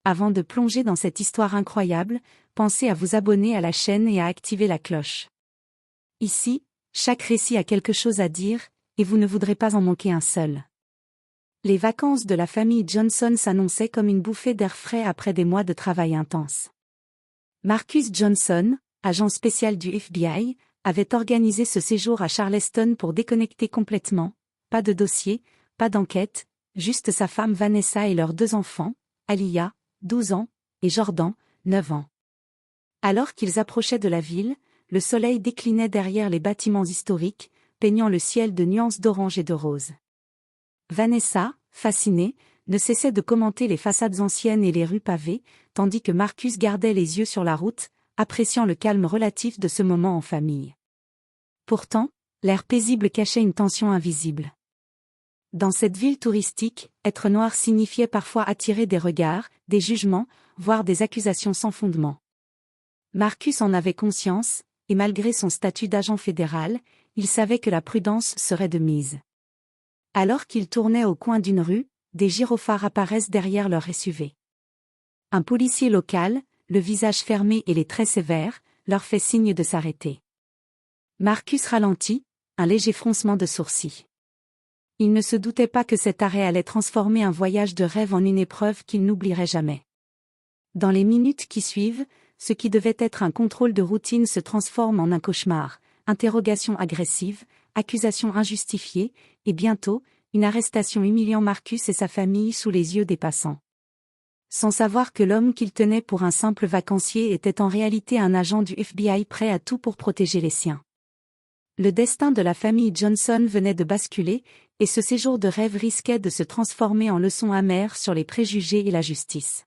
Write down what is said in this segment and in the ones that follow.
Avant de plonger dans cette histoire incroyable, pensez à vous abonner à la chaîne et à activer la cloche. Ici, chaque récit a quelque chose à dire, et vous ne voudrez pas en manquer un seul. Les vacances de la famille Johnson s'annonçaient comme une bouffée d'air frais après des mois de travail intense. Marcus Johnson, agent spécial du FBI, avait organisé ce séjour à Charleston pour déconnecter complètement. Pas de dossier, pas d'enquête, juste sa femme Vanessa et leurs 2 enfants, Aliyah, 12 ans, et Jordan, 9 ans. Alors qu'ils approchaient de la ville, le soleil déclinait derrière les bâtiments historiques, peignant le ciel de nuances d'orange et de rose. Vanessa, fascinée, ne cessait de commenter les façades anciennes et les rues pavées, tandis que Marcus gardait les yeux sur la route, appréciant le calme relatif de ce moment en famille. Pourtant, l'air paisible cachait une tension invisible. Dans cette ville touristique, être noir signifiait parfois attirer des regards, des jugements, voire des accusations sans fondement. Marcus en avait conscience, et malgré son statut d'agent fédéral, il savait que la prudence serait de mise. Alors qu'ils tournaient au coin d'une rue, des gyrophares apparaissent derrière leur SUV. Un policier local, le visage fermé et les traits sévères, leur fait signe de s'arrêter. Marcus ralentit, un léger froncement de sourcils. Il ne se doutait pas que cet arrêt allait transformer un voyage de rêve en une épreuve qu'il n'oublierait jamais. Dans les minutes qui suivent, ce qui devait être un contrôle de routine se transforme en un cauchemar, interrogations agressives, accusations injustifiées, et bientôt, une arrestation humiliant Marcus et sa famille sous les yeux des passants. Sans savoir que l'homme qu'il tenait pour un simple vacancier était en réalité un agent du FBI prêt à tout pour protéger les siens. Le destin de la famille Johnson venait de basculer, et ce séjour de rêve risquait de se transformer en leçon amère sur les préjugés et la justice.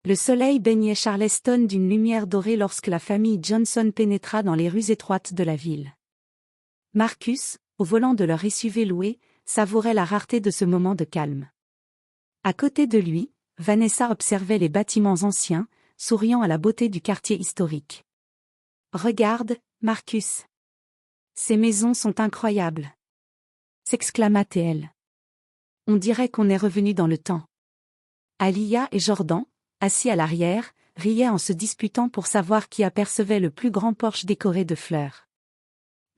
Le soleil baignait Charleston d'une lumière dorée lorsque la famille Johnson pénétra dans les rues étroites de la ville. Marcus, au volant de leur SUV loué, savourait la rareté de ce moment de calme. À côté de lui, Vanessa observait les bâtiments anciens, souriant à la beauté du quartier historique. « Regarde, Marcus. Ces maisons sont incroyables !» s'exclama-t-elle. « On dirait qu'on est revenu dans le temps. » Aliyah et Jordan, assis à l'arrière, riaient en se disputant pour savoir qui apercevait le plus grand porche décoré de fleurs.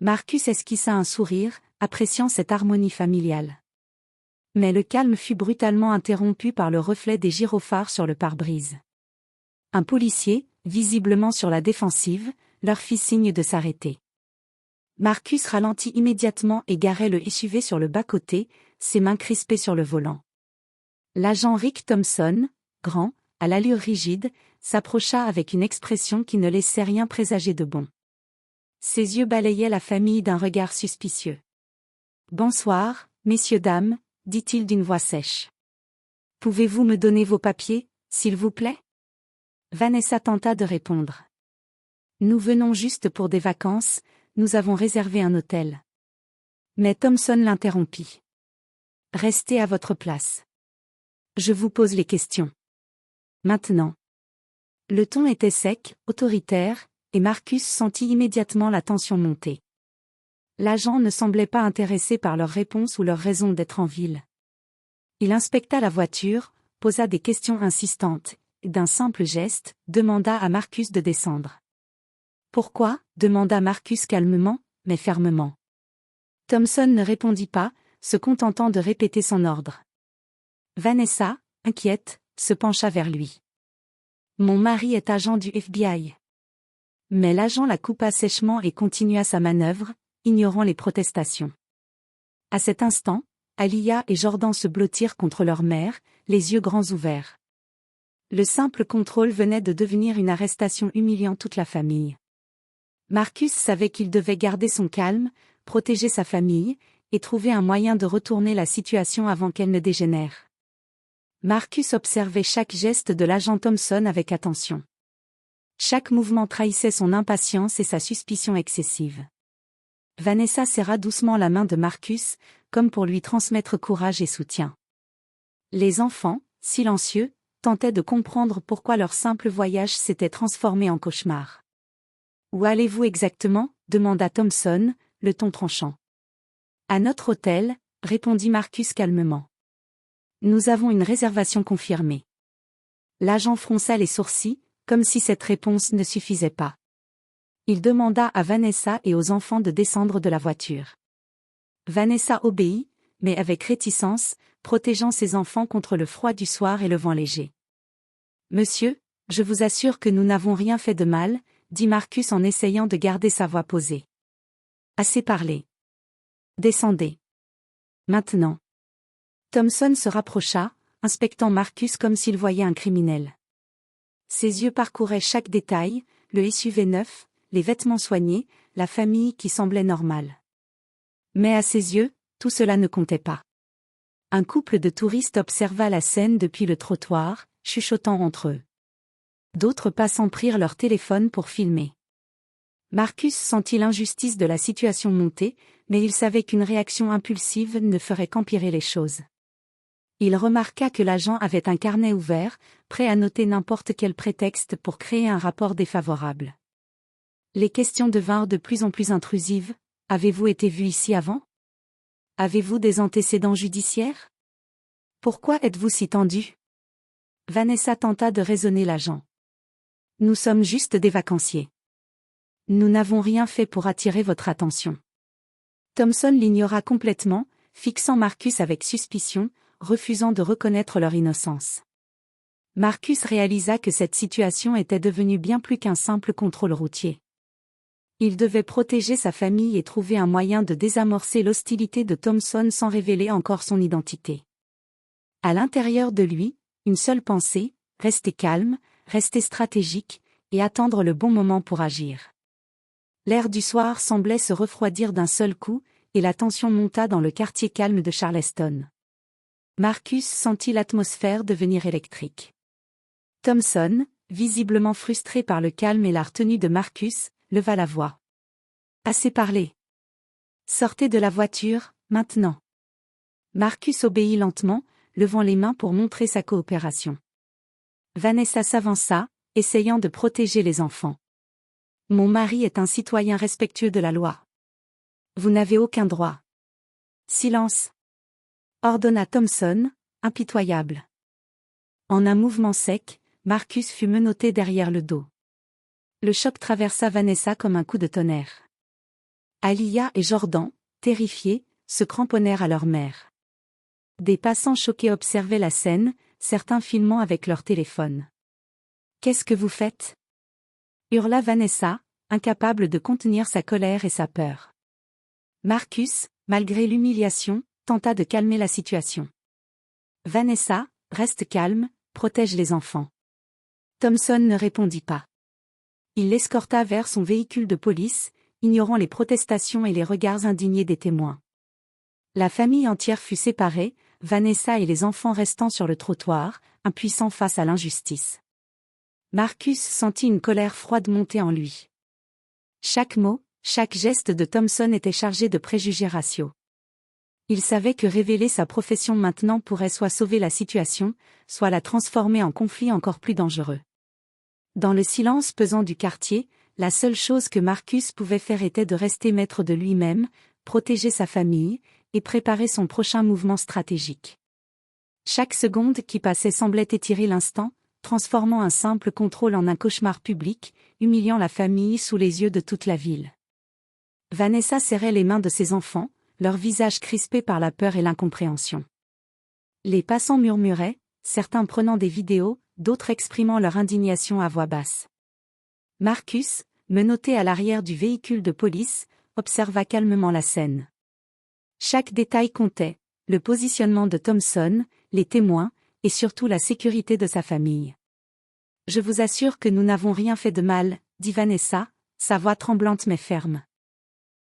Marcus esquissa un sourire, appréciant cette harmonie familiale. Mais le calme fut brutalement interrompu par le reflet des gyrophares sur le pare-brise. Un policier, visiblement sur la défensive, leur fit signe de s'arrêter. Marcus ralentit immédiatement et garait le SUV sur le bas-côté, ses mains crispées sur le volant. L'agent Rick Thompson, grand, à l'allure rigide, s'approcha avec une expression qui ne laissait rien présager de bon. Ses yeux balayaient la famille d'un regard suspicieux. « Bonsoir, messieurs dames », dit-il d'une voix sèche. « Pouvez-vous me donner vos papiers, s'il vous plaît ?» Vanessa tenta de répondre. « Nous venons juste pour des vacances, nous avons réservé un hôtel. » Mais Thompson l'interrompit. « Restez à votre place. Je vous pose les questions. Maintenant. » Le ton était sec, autoritaire, et Marcus sentit immédiatement la tension monter. L'agent ne semblait pas intéressé par leurs réponses ou leur raison d'être en ville. Il inspecta la voiture, posa des questions insistantes, et d'un simple geste, demanda à Marcus de descendre. « Pourquoi » demanda Marcus calmement, mais fermement. Thompson ne répondit pas, se contentant de répéter son ordre. Vanessa, inquiète, se pencha vers lui. « Mon mari est agent du FBI. » Mais l'agent la coupa sèchement et continua sa manœuvre, ignorant les protestations. À cet instant, Aliyah et Jordan se blottirent contre leur mère, les yeux grands ouverts. Le simple contrôle venait de devenir une arrestation humiliant toute la famille. Marcus savait qu'il devait garder son calme, protéger sa famille, et trouver un moyen de retourner la situation avant qu'elle ne dégénère. Marcus observait chaque geste de l'agent Thompson avec attention. Chaque mouvement trahissait son impatience et sa suspicion excessive. Vanessa serra doucement la main de Marcus, comme pour lui transmettre courage et soutien. Les enfants, silencieux, tentaient de comprendre pourquoi leur simple voyage s'était transformé en cauchemar. « Où allez-vous exactement » demanda Thompson, le ton tranchant. « À notre hôtel » répondit Marcus calmement. « Nous avons une réservation confirmée. » L'agent fronça les sourcils, comme si cette réponse ne suffisait pas. Il demanda à Vanessa et aux enfants de descendre de la voiture. Vanessa obéit, mais avec réticence, protégeant ses enfants contre le froid du soir et le vent léger. « Monsieur, je vous assure que nous n'avons rien fait de mal, » dit Marcus en essayant de garder sa voix posée. « Assez parlé. Descendez. Maintenant. » Thompson se rapprocha, inspectant Marcus comme s'il voyait un criminel. Ses yeux parcouraient chaque détail, le SUV neuf, les vêtements soignés, la famille qui semblait normale. Mais à ses yeux, tout cela ne comptait pas. Un couple de touristes observa la scène depuis le trottoir, chuchotant entre eux. D'autres passants prirent leur téléphone pour filmer. Marcus sentit l'injustice de la situation monter, mais il savait qu'une réaction impulsive ne ferait qu'empirer les choses. Il remarqua que l'agent avait un carnet ouvert, prêt à noter n'importe quel prétexte pour créer un rapport défavorable. Les questions devinrent de plus en plus intrusives. « Avez-vous été vu ici avant ? Avez-vous des antécédents judiciaires ? Pourquoi êtes-vous si tendu ?» Vanessa tenta de raisonner l'agent. « Nous sommes juste des vacanciers. Nous n'avons rien fait pour attirer votre attention. » Thompson l'ignora complètement, fixant Marcus avec suspicion, refusant de reconnaître leur innocence. Marcus réalisa que cette situation était devenue bien plus qu'un simple contrôle routier. Il devait protéger sa famille et trouver un moyen de désamorcer l'hostilité de Thompson sans révéler encore son identité. À l'intérieur de lui, une seule pensée, rester calme, rester stratégique, et attendre le bon moment pour agir. L'air du soir semblait se refroidir d'un seul coup, et la tension monta dans le quartier calme de Charleston. Marcus sentit l'atmosphère devenir électrique. Thompson, visiblement frustré par le calme et la retenue de Marcus, leva la voix. « Assez parlé. Sortez de la voiture, maintenant. » Marcus obéit lentement, levant les mains pour montrer sa coopération. Vanessa s'avança, essayant de protéger les enfants. « Mon mari est un citoyen respectueux de la loi. Vous n'avez aucun droit. » « Silence !» ordonna Thompson, impitoyable. En un mouvement sec, Marcus fut menotté derrière le dos. Le choc traversa Vanessa comme un coup de tonnerre. Alia et Jordan, terrifiés, se cramponnèrent à leur mère. Des passants choqués observaient la scène, certains filmant avec leur téléphone. « Qu'est-ce que vous faites ?» hurla Vanessa, incapable de contenir sa colère et sa peur. Marcus, malgré l'humiliation, tenta de calmer la situation. « Vanessa, reste calme, protège les enfants. » Thompson ne répondit pas. Il l'escorta vers son véhicule de police, ignorant les protestations et les regards indignés des témoins. La famille entière fut séparée, Vanessa et les enfants restant sur le trottoir, impuissants face à l'injustice. Marcus sentit une colère froide monter en lui. Chaque mot, chaque geste de Thompson était chargé de préjugés raciaux. Il savait que révéler sa profession maintenant pourrait soit sauver la situation, soit la transformer en conflit encore plus dangereux. Dans le silence pesant du quartier, la seule chose que Marcus pouvait faire était de rester maître de lui-même, protéger sa famille, et préparer son prochain mouvement stratégique. Chaque seconde qui passait semblait étirer l'instant, transformant un simple contrôle en un cauchemar public, humiliant la famille sous les yeux de toute la ville. Vanessa serrait les mains de ses enfants, leurs visages crispés par la peur et l'incompréhension. Les passants murmuraient, certains prenant des vidéos, d'autres exprimant leur indignation à voix basse. Marcus, menotté à l'arrière du véhicule de police, observa calmement la scène. Chaque détail comptait, le positionnement de Thompson, les témoins, et surtout la sécurité de sa famille. « Je vous assure que nous n'avons rien fait de mal, » dit Vanessa, sa voix tremblante mais ferme.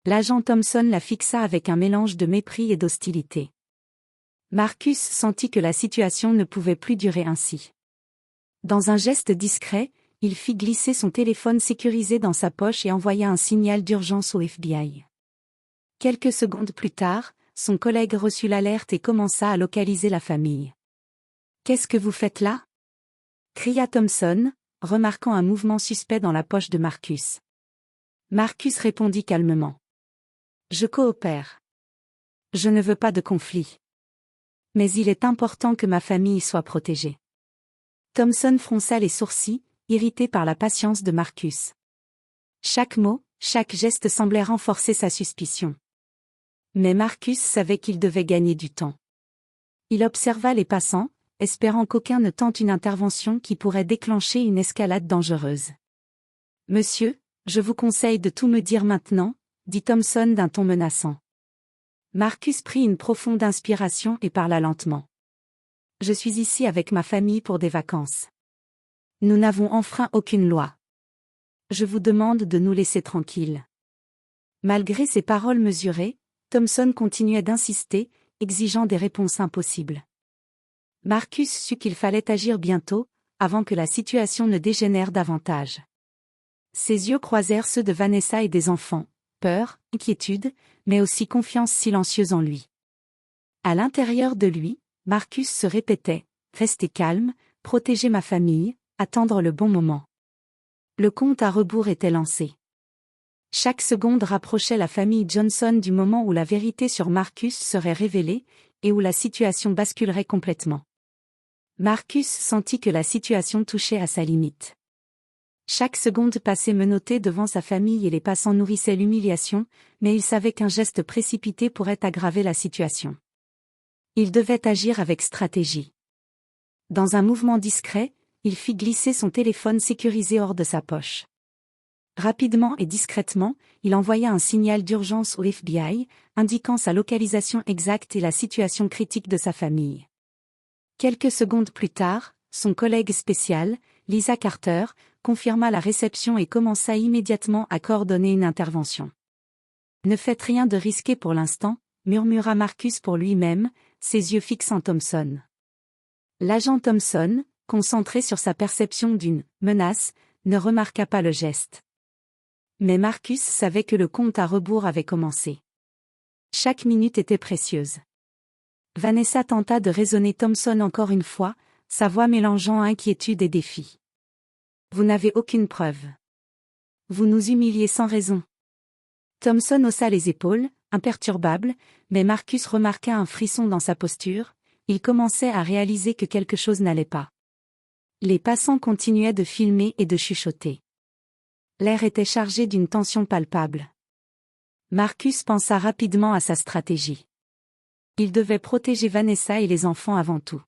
L'agent Thompson la fixa avec un mélange de mépris et d'hostilité. Marcus sentit que la situation ne pouvait plus durer ainsi. Dans un geste discret, il fit glisser son téléphone sécurisé dans sa poche et envoya un signal d'urgence au FBI. Quelques secondes plus tard, son collègue reçut l'alerte et commença à localiser la famille. « Qu'est-ce que vous faites là ?» cria Thompson, remarquant un mouvement suspect dans la poche de Marcus. Marcus répondit calmement. « Je coopère. Je ne veux pas de conflit. Mais il est important que ma famille soit protégée. » Thompson fronça les sourcils, irrité par la patience de Marcus. Chaque mot, chaque geste semblait renforcer sa suspicion. Mais Marcus savait qu'il devait gagner du temps. Il observa les passants, espérant qu'aucun ne tente une intervention qui pourrait déclencher une escalade dangereuse. « Monsieur, je vous conseille de tout me dire maintenant », dit Thompson d'un ton menaçant. Marcus prit une profonde inspiration et parla lentement. « Je suis ici avec ma famille pour des vacances. Nous n'avons enfreint aucune loi. Je vous demande de nous laisser tranquilles. » Malgré ses paroles mesurées, Thompson continuait d'insister, exigeant des réponses impossibles. Marcus sut qu'il fallait agir bientôt, avant que la situation ne dégénère davantage. Ses yeux croisèrent ceux de Vanessa et des enfants, peur, inquiétude, mais aussi confiance silencieuse en lui. À l'intérieur de lui, Marcus se répétait « Restez calme, protégez ma famille, attendre le bon moment ». Le compte à rebours était lancé. Chaque seconde rapprochait la famille Johnson du moment où la vérité sur Marcus serait révélée, et où la situation basculerait complètement. Marcus sentit que la situation touchait à sa limite. Chaque seconde passée menottée devant sa famille et les passants nourrissait l'humiliation, mais il savait qu'un geste précipité pourrait aggraver la situation. Il devait agir avec stratégie. Dans un mouvement discret, il fit glisser son téléphone sécurisé hors de sa poche. Rapidement et discrètement, il envoya un signal d'urgence au FBI, indiquant sa localisation exacte et la situation critique de sa famille. Quelques secondes plus tard, son collègue spécial, Lisa Carter, confirma la réception et commença immédiatement à coordonner une intervention. « Ne faites rien de risqué pour l'instant », murmura Marcus pour lui-même, ses yeux fixant Thompson. L'agent Thompson, concentré sur sa perception d'une « menace », ne remarqua pas le geste. Mais Marcus savait que le compte à rebours avait commencé. Chaque minute était précieuse. Vanessa tenta de raisonner Thompson encore une fois, sa voix mélangeant inquiétude et défi. « Vous n'avez aucune preuve. Vous nous humiliez sans raison. » Thompson haussa les épaules, imperturbable, mais Marcus remarqua un frisson dans sa posture, il commençait à réaliser que quelque chose n'allait pas. Les passants continuaient de filmer et de chuchoter. L'air était chargé d'une tension palpable. Marcus pensa rapidement à sa stratégie. Il devait protéger Vanessa et les enfants avant tout.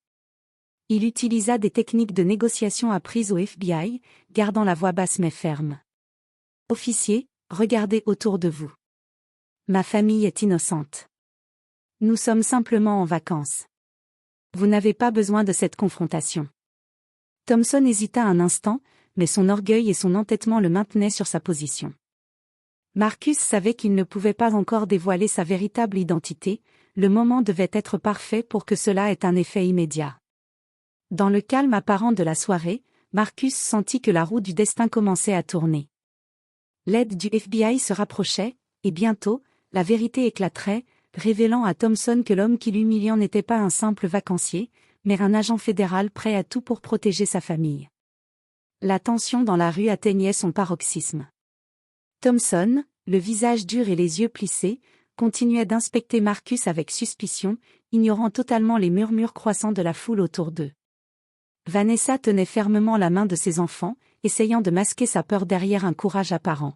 Il utilisa des techniques de négociation apprises au FBI, gardant la voix basse mais ferme. « Officier, regardez autour de vous. Ma famille est innocente. Nous sommes simplement en vacances. Vous n'avez pas besoin de cette confrontation. » Thompson hésita un instant, mais son orgueil et son entêtement le maintenaient sur sa position. Marcus savait qu'il ne pouvait pas encore dévoiler sa véritable identité, le moment devait être parfait pour que cela ait un effet immédiat. Dans le calme apparent de la soirée, Marcus sentit que la roue du destin commençait à tourner. L'aide du FBI se rapprochait, et bientôt, la vérité éclaterait, révélant à Thompson que l'homme qui l'humiliait n'était pas un simple vacancier, mais un agent fédéral prêt à tout pour protéger sa famille. La tension dans la rue atteignait son paroxysme. Thompson, le visage dur et les yeux plissés, continuait d'inspecter Marcus avec suspicion, ignorant totalement les murmures croissants de la foule autour d'eux. Vanessa tenait fermement la main de ses enfants, essayant de masquer sa peur derrière un courage apparent.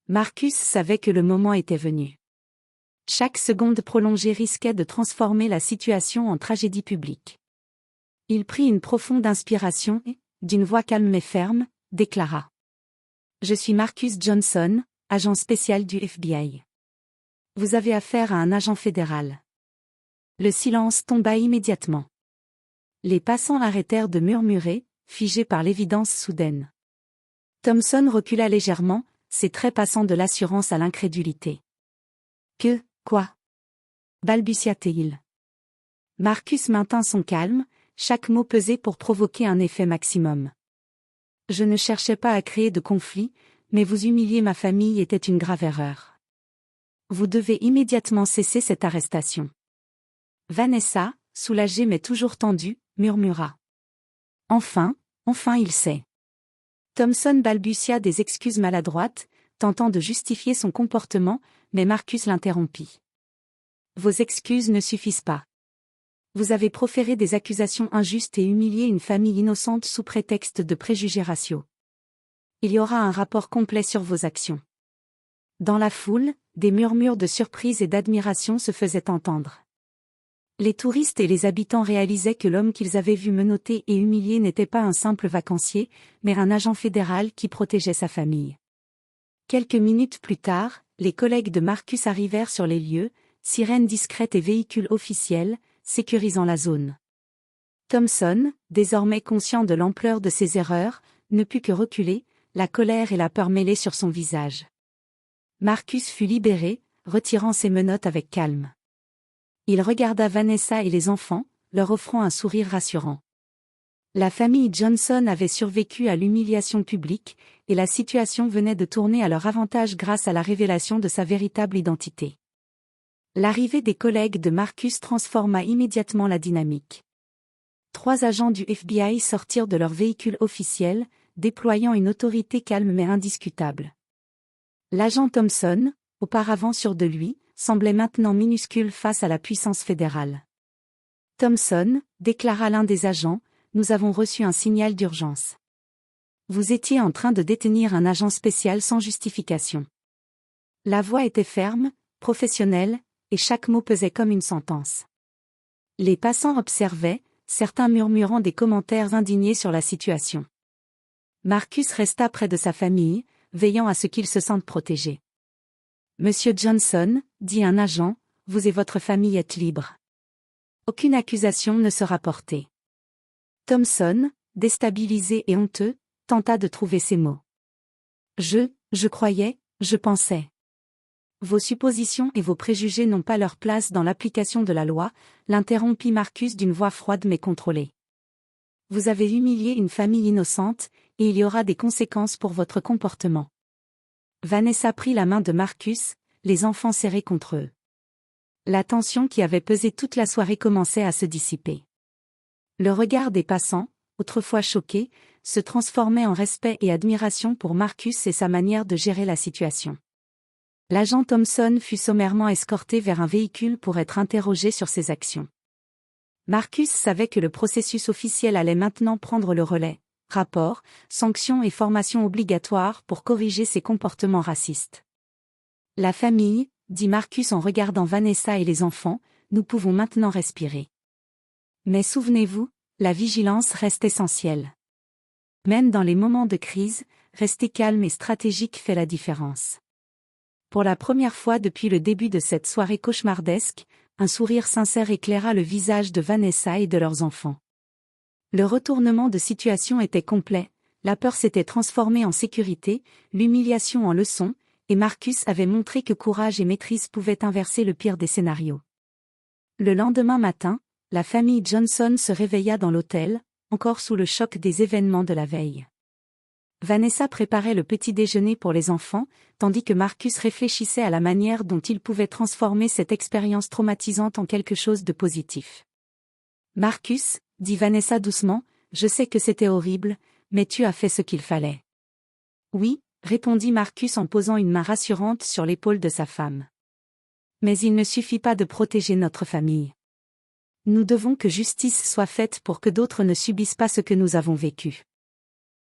Marcus savait que le moment était venu. Chaque seconde prolongée risquait de transformer la situation en tragédie publique. Il prit une profonde inspiration et, d'une voix calme mais ferme, déclara. « Je suis Marcus Johnson, agent spécial du FBI. Vous avez affaire à un agent fédéral. » Le silence tomba immédiatement. Les passants arrêtèrent de murmurer, figés par l'évidence soudaine. Thompson recula légèrement, ses traits passant de l'assurance à l'incrédulité. « Que, quoi ?» balbutia-t-il. Marcus maintint son calme, chaque mot pesé pour provoquer un effet maximum. « Je ne cherchais pas à créer de conflit, mais vous humilier ma famille était une grave erreur. Vous devez immédiatement cesser cette arrestation. » Vanessa, soulagée mais toujours tendue, murmura. « Enfin il sait. » Thompson balbutia des excuses maladroites, tentant de justifier son comportement, mais Marcus l'interrompit. « Vos excuses ne suffisent pas. Vous avez proféré des accusations injustes et humilié une famille innocente sous prétexte de préjugés raciaux. Il y aura un rapport complet sur vos actions. Dans la foule, des murmures de surprise et d'admiration se faisaient entendre. Les touristes et les habitants réalisaient que l'homme qu'ils avaient vu menotté et humilié n'était pas un simple vacancier, mais un agent fédéral qui protégeait sa famille. Quelques minutes plus tard, les collègues de Marcus arrivèrent sur les lieux, sirènes discrètes et véhicules officiels, sécurisant la zone. Thompson, désormais conscient de l'ampleur de ses erreurs, ne put que reculer, la colère et la peur mêlées sur son visage. Marcus fut libéré, retirant ses menottes avec calme. Il regarda Vanessa et les enfants, leur offrant un sourire rassurant. La famille Johnson avait survécu à l'humiliation publique, et la situation venait de tourner à leur avantage grâce à la révélation de sa véritable identité. L'arrivée des collègues de Marcus transforma immédiatement la dynamique. 3 agents du FBI sortirent de leur véhicule officiel, déployant une autorité calme mais indiscutable. L'agent Thompson, auparavant sûr de lui, semblait maintenant minuscule face à la puissance fédérale. Thompson, déclara l'un des agents, nous avons reçu un signal d'urgence. Vous étiez en train de détenir un agent spécial sans justification. La voix était ferme, professionnelle, et chaque mot pesait comme une sentence. Les passants observaient, certains murmurant des commentaires indignés sur la situation. Marcus resta près de sa famille, veillant à ce qu'ils se sentent protégés. Monsieur Johnson, dit un agent, vous et votre famille êtes libres. Aucune accusation ne sera portée. Thompson, déstabilisé et honteux, tenta de trouver ses mots. Je croyais, je pensais. Vos suppositions et vos préjugés n'ont pas leur place dans l'application de la loi, l'interrompit Marcus d'une voix froide mais contrôlée. Vous avez humilié une famille innocente, et il y aura des conséquences pour votre comportement. Vanessa prit la main de Marcus, les enfants serrés contre eux. La tension qui avait pesé toute la soirée commençait à se dissiper. Le regard des passants, autrefois choqués, se transformait en respect et admiration pour Marcus et sa manière de gérer la situation. L'agent Thompson fut sommairement escorté vers un véhicule pour être interrogé sur ses actions. Marcus savait que le processus officiel allait maintenant prendre le relais. Rapports, sanctions et formations obligatoires pour corriger ses comportements racistes. La famille, dit Marcus en regardant Vanessa et les enfants, nous pouvons maintenant respirer. Mais souvenez-vous, la vigilance reste essentielle. Même dans les moments de crise, rester calme et stratégique fait la différence. Pour la première fois depuis le début de cette soirée cauchemardesque, un sourire sincère éclaira le visage de Vanessa et de leurs enfants. Le retournement de situation était complet, la peur s'était transformée en sécurité, l'humiliation en leçon, et Marcus avait montré que courage et maîtrise pouvaient inverser le pire des scénarios. Le lendemain matin, la famille Johnson se réveilla dans l'hôtel, encore sous le choc des événements de la veille. Vanessa préparait le petit déjeuner pour les enfants, tandis que Marcus réfléchissait à la manière dont il pouvait transformer cette expérience traumatisante en quelque chose de positif. Marcus, dit Vanessa doucement, je sais que c'était horrible, mais tu as fait ce qu'il fallait. Oui, répondit Marcus en posant une main rassurante sur l'épaule de sa femme. Mais il ne suffit pas de protéger notre famille. Nous devons que justice soit faite pour que d'autres ne subissent pas ce que nous avons vécu.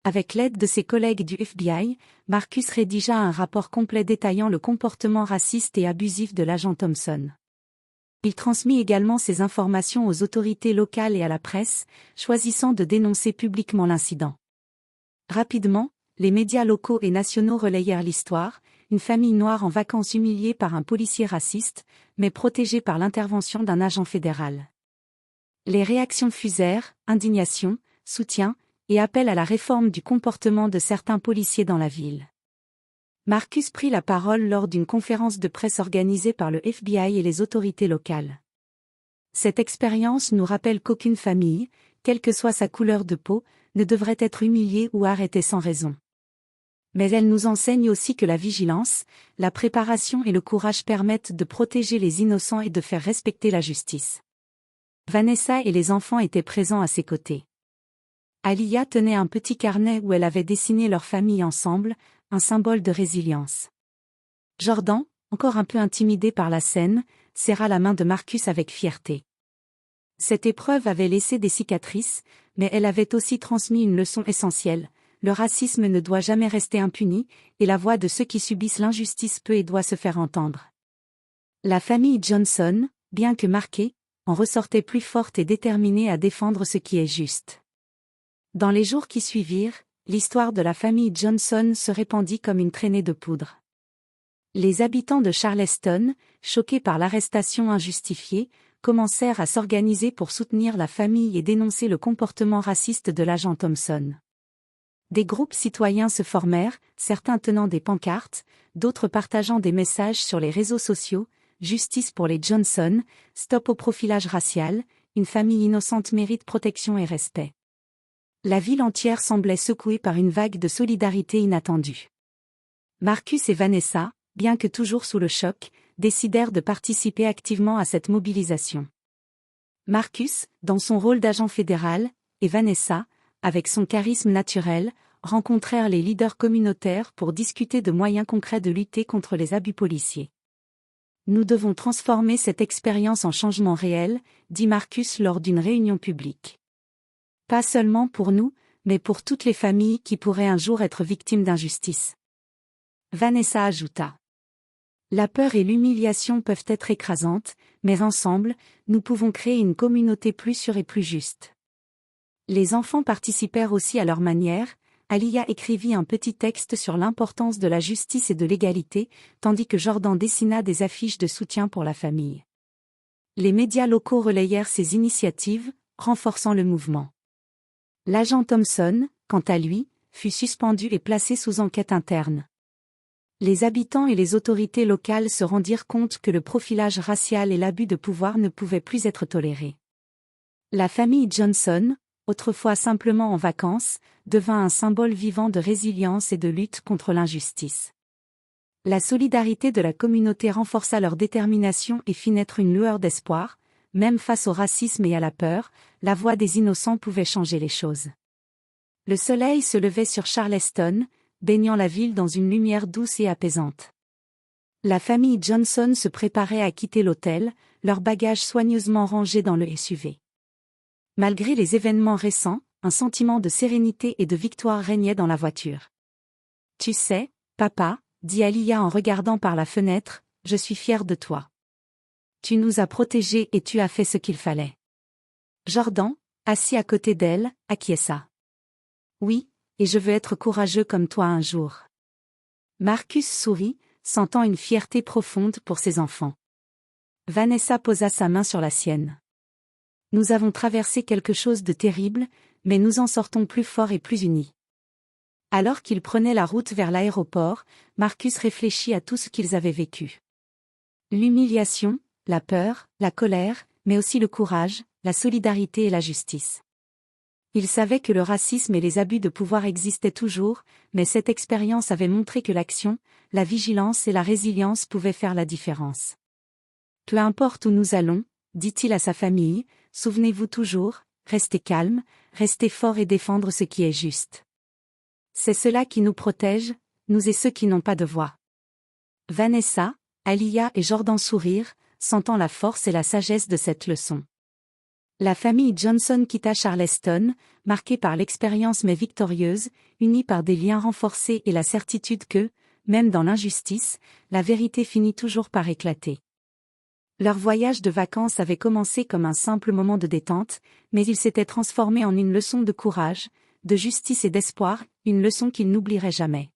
Avec l'aide de ses collègues du FBI, Marcus rédigea un rapport complet détaillant le comportement raciste et abusif de l'agent Thompson. Il transmit également ces informations aux autorités locales et à la presse, choisissant de dénoncer publiquement l'incident. Rapidement, les médias locaux et nationaux relayèrent l'histoire, une famille noire en vacances humiliée par un policier raciste, mais protégée par l'intervention d'un agent fédéral. Les réactions fusèrent, indignation, soutien, et appel à la réforme du comportement de certains policiers dans la ville. Marcus prit la parole lors d'une conférence de presse organisée par le FBI et les autorités locales. Cette expérience nous rappelle qu'aucune famille, quelle que soit sa couleur de peau, ne devrait être humiliée ou arrêtée sans raison. Mais elle nous enseigne aussi que la vigilance, la préparation et le courage permettent de protéger les innocents et de faire respecter la justice. Vanessa et les enfants étaient présents à ses côtés. Aliyah tenait un petit carnet où elle avait dessiné leur famille ensemble, un symbole de résilience. Jordan, encore un peu intimidé par la scène, serra la main de Marcus avec fierté. Cette épreuve avait laissé des cicatrices, mais elle avait aussi transmis une leçon essentielle. Le racisme ne doit jamais rester impuni, et la voix de ceux qui subissent l'injustice peut et doit se faire entendre. La famille Johnson, bien que marquée, en ressortait plus forte et déterminée à défendre ce qui est juste. Dans les jours qui suivirent, l'histoire de la famille Johnson se répandit comme une traînée de poudre. Les habitants de Charleston, choqués par l'arrestation injustifiée, commencèrent à s'organiser pour soutenir la famille et dénoncer le comportement raciste de l'agent Thompson. Des groupes citoyens se formèrent, certains tenant des pancartes, d'autres partageant des messages sur les réseaux sociaux: Justice pour les Johnson, stop au profilage racial, une famille innocente mérite protection et respect. La ville entière semblait secouée par une vague de solidarité inattendue. Marcus et Vanessa, bien que toujours sous le choc, décidèrent de participer activement à cette mobilisation. Marcus, dans son rôle d'agent fédéral, et Vanessa, avec son charisme naturel, rencontrèrent les leaders communautaires pour discuter de moyens concrets de lutter contre les abus policiers. Nous devons transformer cette expérience en changement réel, dit Marcus lors d'une réunion publique. Pas seulement pour nous, mais pour toutes les familles qui pourraient un jour être victimes d'injustice. Vanessa ajouta. La peur et l'humiliation peuvent être écrasantes, mais ensemble, nous pouvons créer une communauté plus sûre et plus juste. Les enfants participèrent aussi à leur manière. Aliyah écrivit un petit texte sur l'importance de la justice et de l'égalité, tandis que Jordan dessina des affiches de soutien pour la famille. Les médias locaux relayèrent ces initiatives, renforçant le mouvement. L'agent Thompson, quant à lui, fut suspendu et placé sous enquête interne. Les habitants et les autorités locales se rendirent compte que le profilage racial et l'abus de pouvoir ne pouvaient plus être tolérés. La famille Johnson, autrefois simplement en vacances, devint un symbole vivant de résilience et de lutte contre l'injustice. La solidarité de la communauté renforça leur détermination et fit naître une lueur d'espoir. Même face au racisme et à la peur, la voix des innocents pouvait changer les choses. Le soleil se levait sur Charleston, baignant la ville dans une lumière douce et apaisante. La famille Johnson se préparait à quitter l'hôtel, leurs bagages soigneusement rangés dans le SUV. Malgré les événements récents, un sentiment de sérénité et de victoire régnait dans la voiture. « Tu sais, papa, » dit Aliyah en regardant par la fenêtre, « je suis fière de toi. Tu nous as protégés et tu as fait ce qu'il fallait. » Jordan, assis à côté d'elle, acquiesça. « Oui, et je veux être courageux comme toi un jour. » Marcus sourit, sentant une fierté profonde pour ses enfants. Vanessa posa sa main sur la sienne. « Nous avons traversé quelque chose de terrible, mais nous en sortons plus forts et plus unis. » Alors qu'ils prenaient la route vers l'aéroport, Marcus réfléchit à tout ce qu'ils avaient vécu. L'humiliation, la peur, la colère, mais aussi le courage, la solidarité et la justice. Il savait que le racisme et les abus de pouvoir existaient toujours, mais cette expérience avait montré que l'action, la vigilance et la résilience pouvaient faire la différence. « Peu importe où nous allons, » dit-il à sa famille, « souvenez-vous toujours, restez calme, restez fort et défendre ce qui est juste. C'est cela qui nous protège, nous et ceux qui n'ont pas de voix. » Vanessa, Aliyah et Jordan sourirent, sentant la force et la sagesse de cette leçon. La famille Johnson quitta Charleston, marquée par l'expérience mais victorieuse, unie par des liens renforcés et la certitude que, même dans l'injustice, la vérité finit toujours par éclater. Leur voyage de vacances avait commencé comme un simple moment de détente, mais il s'était transformé en une leçon de courage, de justice et d'espoir, une leçon qu'ils n'oublieraient jamais.